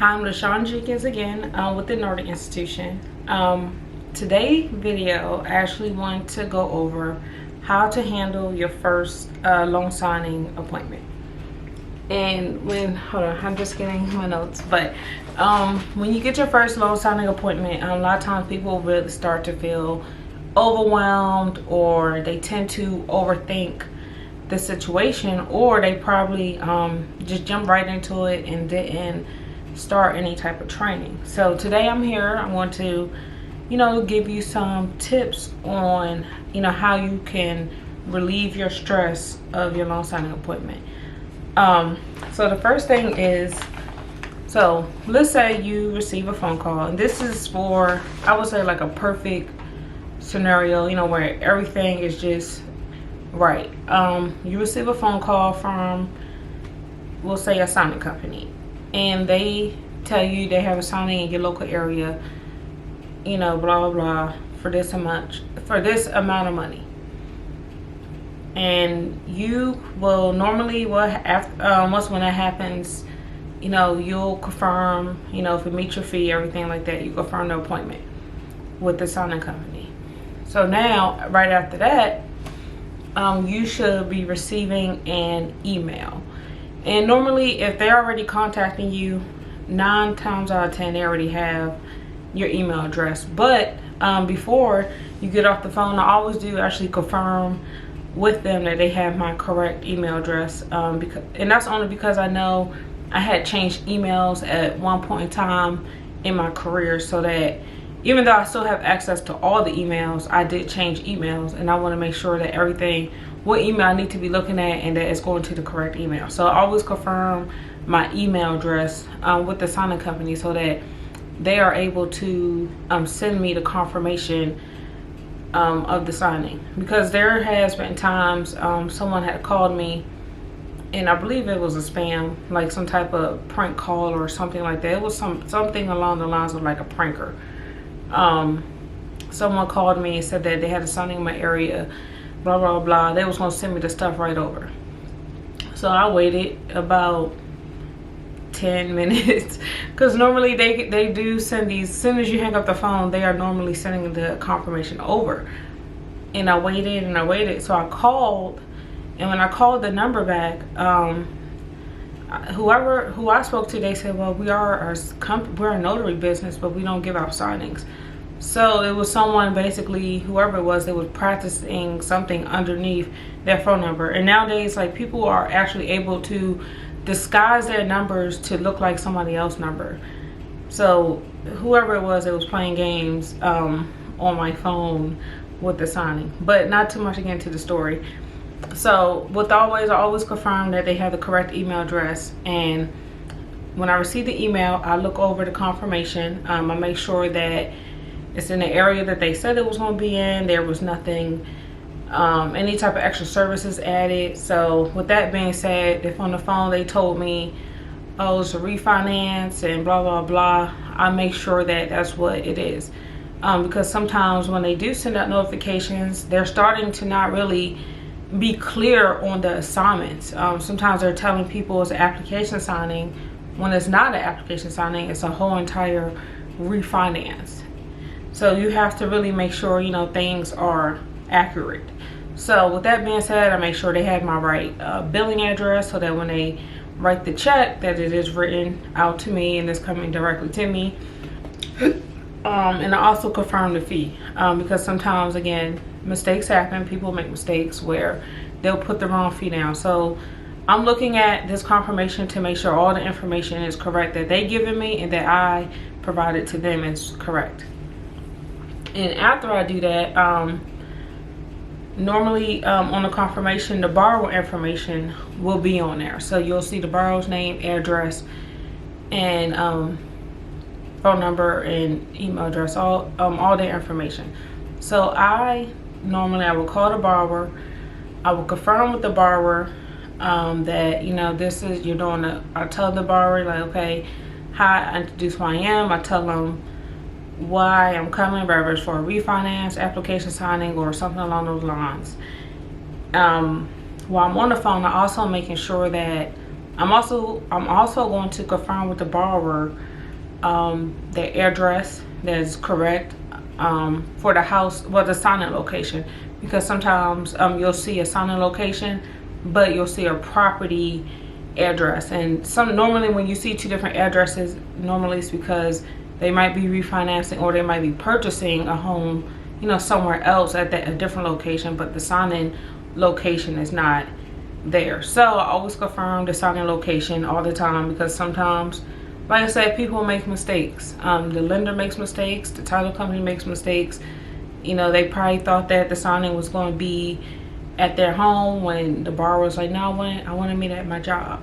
Hi, I'm LaShawn Jenkins again with the Notary Institution. Today's video, I actually want to go over how to handle your first loan signing appointment. And hold on, I'm just getting my notes. But when you get your first loan signing appointment, a lot of times people really start to feel overwhelmed, or they tend to overthink the situation, or they probably just jump right into it and didn't start any type of training. So today I'm here, I want to give you some tips on how you can relieve your stress of your loan signing appointment. So the first thing is, so let's say you receive a phone call, and this is for, I would say, like a perfect scenario, where everything is just right. You receive a phone call from, we'll say, a signing company, and they tell you they have a signing in your local area, blah blah blah, for this amount of money. And you will normally, once when that happens, you'll confirm, if it meets your fee, everything like that, you confirm the appointment with the signing company. So now, right after that, you should be receiving an email. And normally, if they're already contacting you, 9 times out of 10, they already have your email address. But before you get off the phone, I always do actually confirm with them that they have my correct email address. And that's only because I know I had changed emails at one point in time in my career, so that even though I still have access to all the emails, I did change emails, and I want to make sure that everything, what email I need to be looking at, and that it's going to the correct email. So I always confirm my email address with the signing company, so that they are able to send me the confirmation of the signing. Because there has been times someone had called me, and I believe it was a spam, like some type of prank call or something like that. It was something along the lines of like a pranker. Someone called me and said that they had a signing in my area, blah blah blah. They was going to send me the stuff right over. So I waited about 10 minutes, because normally they do send these, as soon as you hang up the phone, they are normally sending the confirmation over. And I waited and I waited, so I called, and when I called the number back, who I spoke to, they said, well, we're a notary business, but we don't give out signings. So it was someone, basically, whoever it was, they was practicing something underneath their phone number. And nowadays, like, people are actually able to disguise their numbers to look like somebody else's number. So whoever it was playing games on my phone with the signing. But not too much again to the story. So I always confirm that they have the correct email address. And when I receive the email, I look over the confirmation. I make sure that it's in the area that they said it was going to be in. There was nothing, any type of extra services added. So with that being said, if on the phone they told me, oh, it's a refinance and blah blah blah, I make sure that that's what it is. Because sometimes when they do send out notifications, they're starting to not really be clear on the assignments. Sometimes they're telling people it's an application signing, when it's not an application signing, it's a whole entire refinance. So you have to really make sure things are accurate. So with that being said, I make sure they have my right billing address, so that when they write the check, that it is written out to me and it's coming directly to me. And I also confirm the fee, because sometimes, again, mistakes happen. People make mistakes where they'll put the wrong fee down. So I'm looking at this confirmation to make sure all the information is correct that they given me, and that I provided to them is correct. And after I do that, normally on the confirmation, the borrower information will be on there. So you'll see the borrower's name, address, and phone number and email address, all their information. So I will call the borrower. I will confirm with the borrower that this is, I tell the borrower, like, okay, hi, I introduce who I am. I tell them why I'm coming, whether it's for a refinance, application signing, or something along those lines. While I'm on the phone, I'm also making sure that I'm also going to confirm with the borrower the address that is correct for the house, well, the signing location, because sometimes you'll see a signing location, but you'll see a property address. And normally when you see two different addresses, normally it's because they might be refinancing or they might be purchasing a home, you know, somewhere else at a different location, but the signing location is not there. So I always confirm the signing location all the time, because sometimes, like I said, people make mistakes. The lender makes mistakes, the title company makes mistakes. You know, they probably thought that the signing was going to be at their home when the borrower was like, no, I want to meet at my job.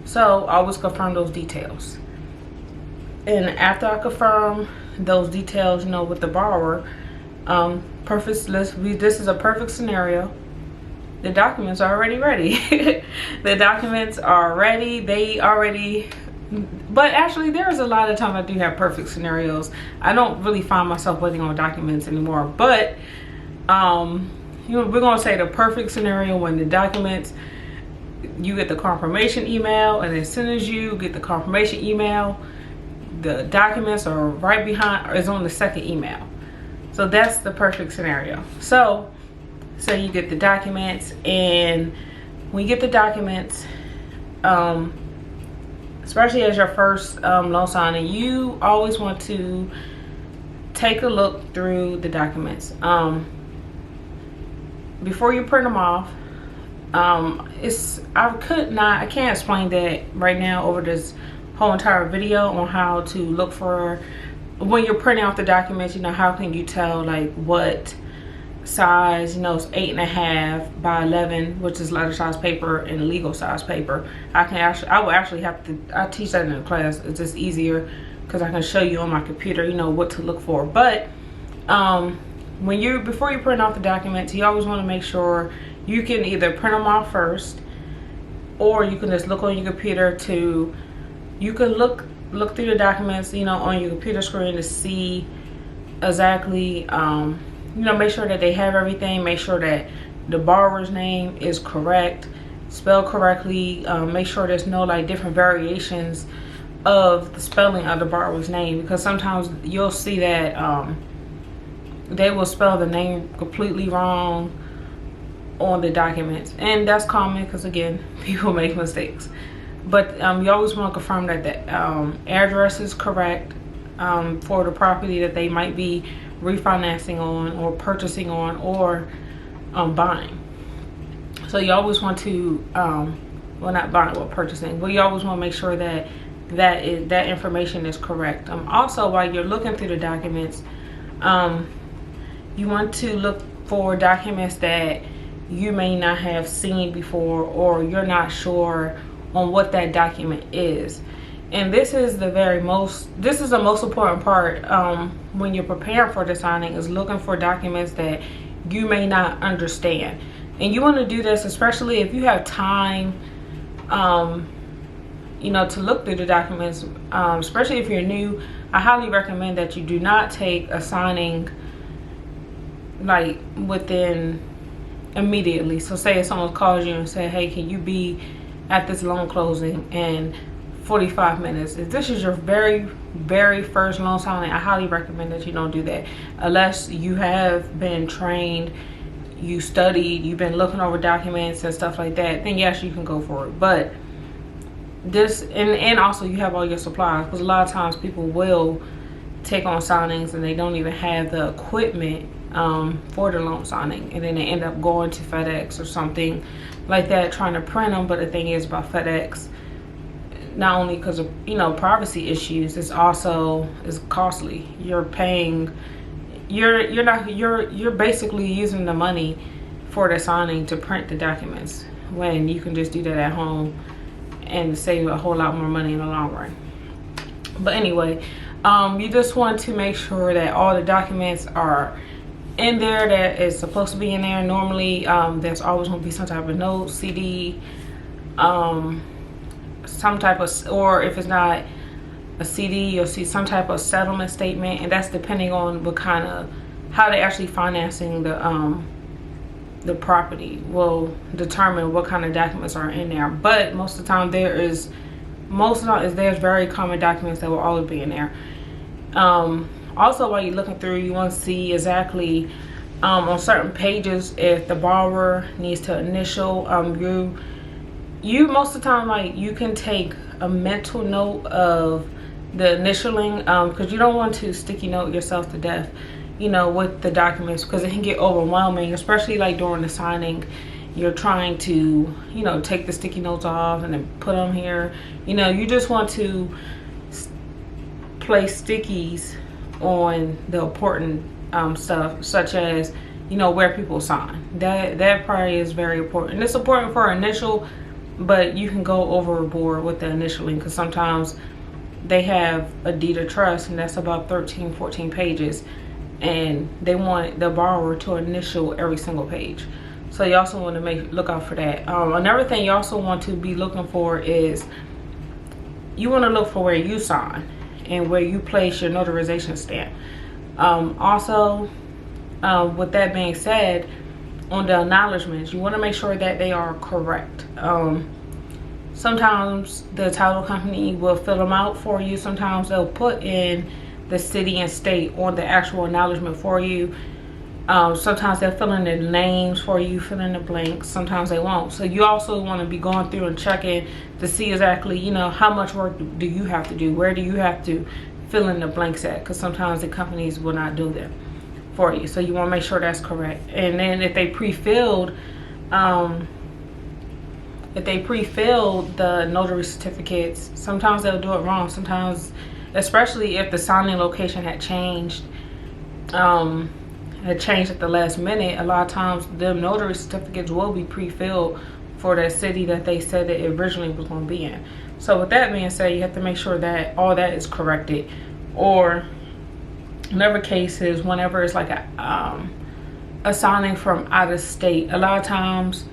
So I always confirm those details. And after I confirm those details, you know, with the borrower, this is a perfect scenario. The documents are already ready. The documents are ready. But actually, there's a lot of times I do have perfect scenarios. I don't really find myself waiting on documents anymore. But you know, we're gonna say the perfect scenario when the documents, you get the confirmation email, and as soon as you get the confirmation email, the documents are right behind, or is on the second email. So that's the perfect scenario. So you get the documents, and when you get the documents, especially as your first loan signing, you always want to take a look through the documents before you print them off. I can't explain that right now over this whole entire video on how to look for, when you're printing off the documents, you know, how can you tell like what size, you know, it's 8.5 by 11, which is letter size paper, and legal size paper. I will actually have to, I teach that in the class. It's just easier because I can show you on my computer, you know, what to look for. But before you print off the documents, you always want to make sure you can either print them off first, or you can just look on your computer you can look through the documents, you know, on your computer screen to see exactly, you know, make sure that they have everything, make sure that the borrower's name is correct, spelled correctly, make sure there's no like different variations of the spelling of the borrower's name, because sometimes you'll see that they will spell the name completely wrong on the documents, and that's common because again, people make mistakes. But you always want to confirm that the address is correct for the property that they might be refinancing on, or purchasing on, or buying. So you always want to, well, not buying, but purchasing, but you always want to make sure that that information is correct. Also, while you're looking through the documents, you want to look for documents that you may not have seen before, or you're not sure on what that document is. And this is the most important part when you're preparing for the signing, is looking for documents that you may not understand. And you want to do this especially if you have time, you know, to look through the documents, especially if you're new. I highly recommend that you do not take a signing like within immediately. So say if someone calls you and say, hey, can you be at this loan closing in 45 minutes? If this is your very first loan signing, I highly recommend that you don't do that unless you have been trained, you studied, you've been looking over documents and stuff like that. Then yes, you can go for it. But this, and also you have all your supplies, because a lot of times people will take on signings and they don't even have the equipment for the loan signing, and then they end up going to FedEx or something like that trying to print them. But the thing is about FedEx, not only because of, you know, privacy issues, it's also is costly. You're paying, you're basically using the money for the signing to print the documents, when you can just do that at home and save a whole lot more money in the long run. But anyway, you just want to make sure that all the documents are in there that is supposed to be in there. Normally there's always going to be some type of note, CD, some type of, or if it's not a CD, you'll see some type of settlement statement, and that's depending on what kind of, how they actually financing the the property will determine what kind of documents are in there. But most of the time there's very common documents that will always be in there. Also, while you're looking through, you want to see exactly on certain pages if the borrower needs to initial. You most of the time, like, you can take a mental note of the initialing, because you don't want to sticky note yourself to death, you know, with the documents, because it can get overwhelming, especially like during the signing. You're trying to, you know, take the sticky notes off and then put them here. You know, you just want to place stickies on the important stuff, such as, you know, where people sign. That probably is very important. It's important for initial, but you can go overboard with the initialing, because sometimes they have a deed of trust, and that's about 13-14 pages, and they want the borrower to initial every single page. So you also want to look out for that. Another thing you also want to be looking for is, you want to look for where you sign and where you place your notarization stamp. Also, with that being said, on the acknowledgments, you want to make sure that they are correct. Sometimes the title company will fill them out for you. Sometimes they'll put in the city and state on the actual acknowledgement for you. Sometimes they'll fill in the names for you, fill in the blanks. Sometimes they won't. So you also want to be going through and checking to see exactly, you know, how much work do you have to do? Where do you have to fill in the blanks at? Because sometimes the companies will not do them for you. So you want to make sure that's correct. And then if they pre-filled, the notary certificates, sometimes they'll do it wrong. Sometimes, especially if the signing location had changed at the last minute, a lot of times the notary certificates will be pre-filled for that city that they said that it originally was going to be in. So with that being said, you have to make sure that all that is corrected. Or another case is whenever it's like a signing from out of state. A lot of times,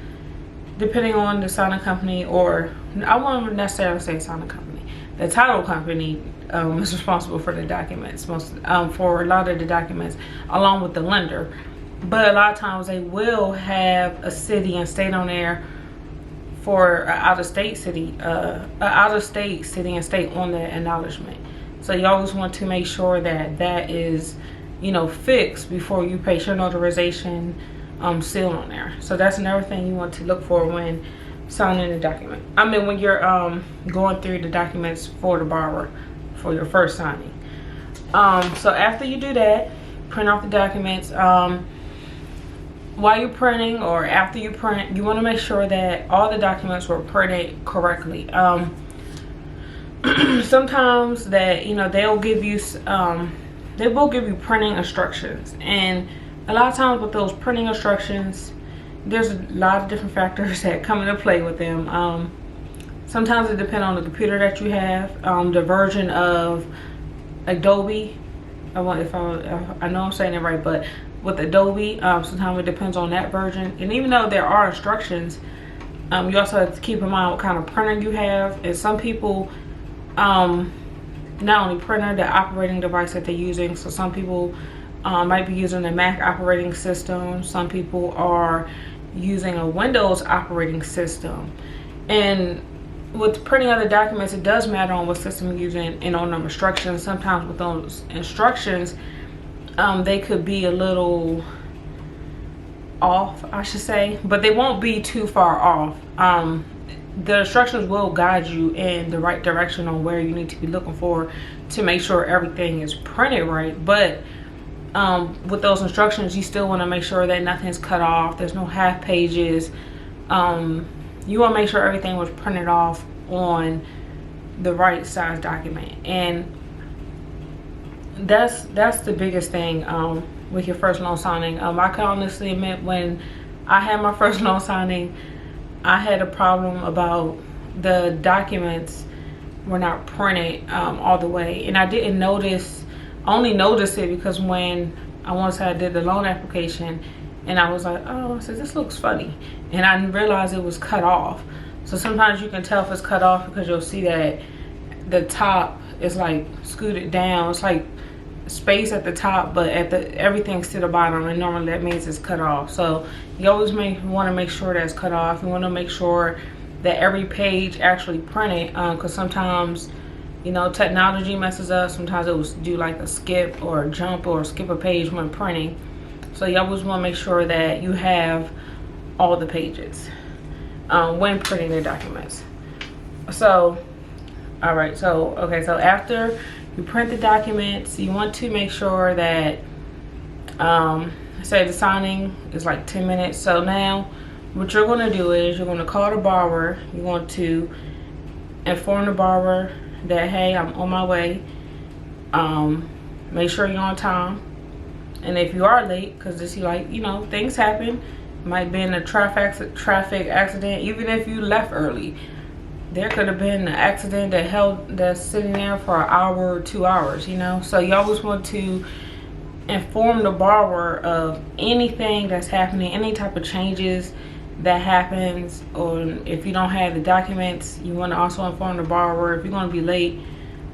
depending on the signing company, or I won't necessarily say signing company, the title company is responsible for the documents, for a lot of the documents, along with the lender. But a lot of times they will have a city and state on there for an out-of-state city and state on the acknowledgement. So you always want to make sure that that is, you know, fixed before you place your notarization seal on there. So that's another thing you want to look for when signing the document. I mean, when you're going through the documents for the borrower for your first signing. So after you do that, print off the documents. While you're printing, or after you print, you want to make sure that all the documents were printed correctly. Sometimes that, you know, they will give you printing instructions, and a lot of times with those printing instructions, there's a lot of different factors that come into play with them. Sometimes it depends on the computer that you have, the version of Adobe. I know I'm saying it right, but with Adobe, sometimes it depends on that version. And even though there are instructions, you also have to keep in mind what kind of printer you have. And some people, not only printer, the operating device that they're using. So some people might be using a Mac operating system. Some people are using a Windows operating system. And with printing other documents, it does matter on what system you're using and on the instructions. Sometimes with those instructions, they could be a little off, I should say, but they won't be too far off. The instructions will guide you in the right direction on where you need to be looking for to make sure everything is printed right. But with those instructions, you still want to make sure that nothing's cut off, there's no half pages. You want to make sure everything was printed off on the right size document. And that's the biggest thing with your first loan signing. I can honestly admit, when I had my first loan signing, I had a problem about the documents were not printed all the way. And I didn't only notice it because when I did the loan application, and I was like, oh, I said, this looks funny. And I realized it was cut off. So sometimes you can tell if it's cut off because you'll see that the top is like scooted down. It's like space at the top, but at the everything's to the bottom, and normally that means it's cut off. So you always want to make sure that's cut off. You want to make sure that every page actually printed, because sometimes, you know, technology messes up. Sometimes it will do like a skip or a jump or skip a page when printing. So you always want to make sure that you have all the pages when printing the documents. So, all right, so after you print the documents, you want to make sure that, say the signing is like 10 minutes. So now what you're going to do is you're going to call the borrower. You're going to inform the borrower that, hey, I'm on my way. Make sure you're on time. And if you are late, because this, like, you know, things happen. Might be in a traffic accident. Even if you left early, there could have been an accident that's sitting there for an hour or 2 hours, you know. So you always want to inform the borrower of anything that's happening, any type of changes that happens, or if you don't have the documents, you want to also inform the borrower. If you're going to be late,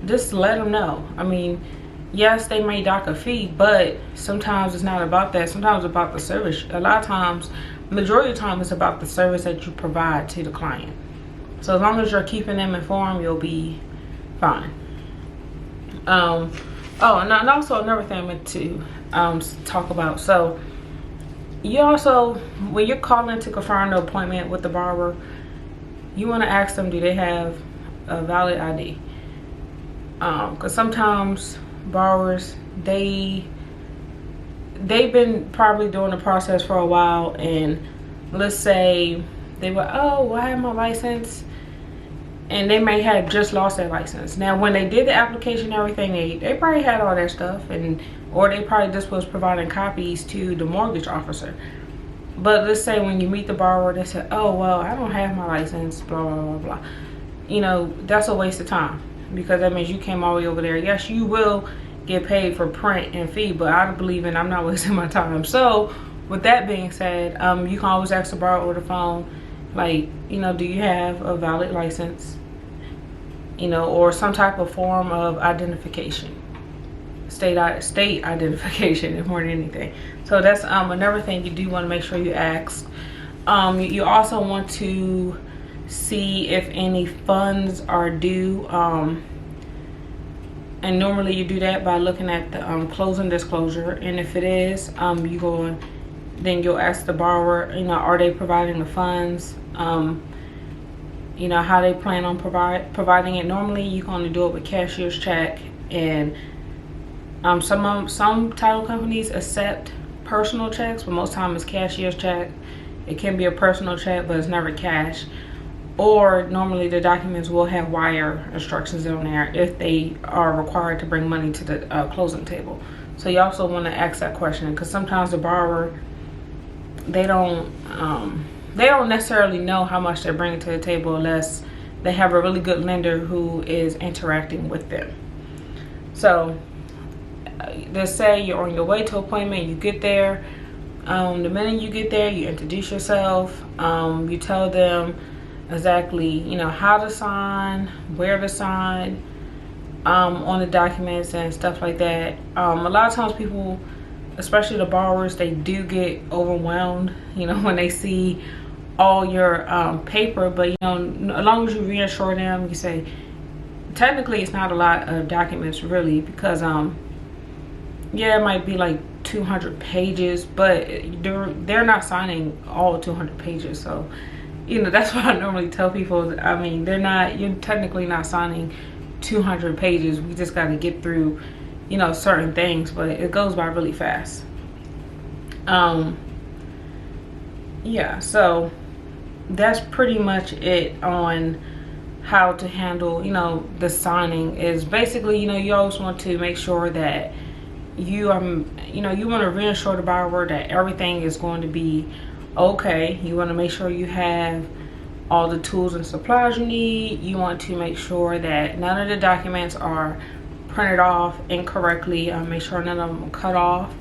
just let them know. I mean, yes, they may dock a fee, but sometimes it's not about that. Sometimes it's about the service. A lot of times, majority of the time, it's about the service that you provide to the client. So as long as you're keeping them informed, you'll be fine. Oh, and also another thing I meant to talk about. So you also, when you're calling to confirm the appointment with the borrower, you want to ask them, do they have a valid ID? Because sometimes borrowers, they've been probably doing the process for a while, and let's say they were, oh, I have my license, and they may have just lost their license. Now when they did the application and everything, they probably had all their stuff, or they probably just was providing copies to the mortgage officer. But let's say when you meet the borrower, they said, oh, well, I don't have my license, blah blah blah blah. You know, that's a waste of time, because that means you came all the way over there. Yes, you will get paid for print and fee, but I believe in, I'm not wasting my time. So with that being said, you can always ask the borrower over the phone, like, you know, do you have a valid license? You know, or some type of form of identification, state identification, if more than anything. So that's another thing you do want to make sure you ask. You also want to see if any funds are due, and normally you do that by looking at the closing disclosure, and if it is, then you'll ask the borrower, you know, are they providing the funds, you know, how they plan on providing it. Normally you can only do it with cashier's check, and some title companies accept personal checks, but most time it's cashier's check. It can be a personal check, but it's never cash. Or normally the documents will have wire instructions on there if they are required to bring money to the closing table. So you also want to ask that question, because sometimes the borrower, they don't necessarily know how much they're bringing to the table unless they have a really good lender who is interacting with them. So let's say you're on your way to appointment, you get there. The minute you get there, you introduce yourself. You tell them exactly, you know, how to sign, where to sign on the documents and stuff like that. A lot of times people, especially the borrowers, they do get overwhelmed, you know, when they see all your paper. But, you know, as long as you reassure them, you say, technically it's not a lot of documents really, because yeah, it might be like 200 pages, but they're not signing all 200 pages. So, you know, that's what I normally tell people. I mean, you're technically not signing 200 pages. We just got to get through, you know, certain things, but it goes by really fast. Yeah, so that's pretty much it on how to handle, you know, the signing. Is basically, you know, you always want to make sure that you you know, you want to reassure the borrower that everything is going to be okay. You want to make sure you have all the tools and supplies you need. You want to make sure that none of the documents are printed off incorrectly. Make sure none of them are cut off.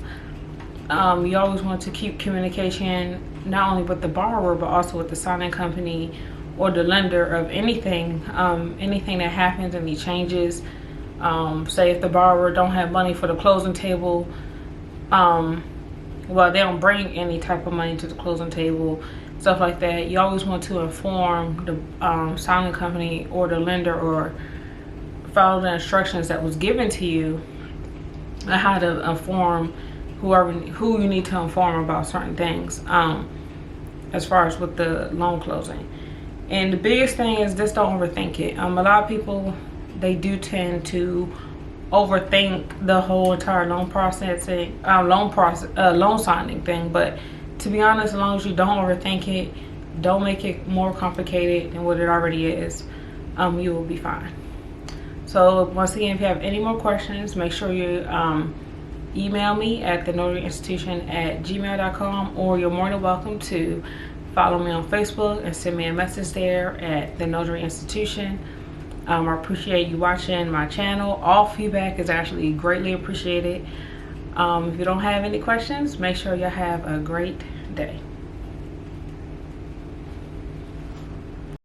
You always want to keep communication not only with the borrower but also with the signing company or the lender of anything that happens, any changes. Say if the borrower don't have money for the closing table, well, they don't bring any type of money to the closing table, stuff like that. You always want to inform the signing company or the lender, or follow the instructions that was given to you on how to inform who you need to inform about certain things, as far as with the loan closing. And the biggest thing is just don't overthink it. A lot of people, they do tend to overthink the whole entire loan processing, loan signing thing. But to be honest, as long as you don't overthink it, don't make it more complicated than what it already is, you will be fine. So once again, if you have any more questions, make sure you email me at thenotaryinstitution@gmail.com, or you're more than welcome to follow me on Facebook and send me a message there at the Notary Institution. I appreciate you watching my channel. All feedback is actually greatly appreciated. If you don't have any questions, make sure you have a great day.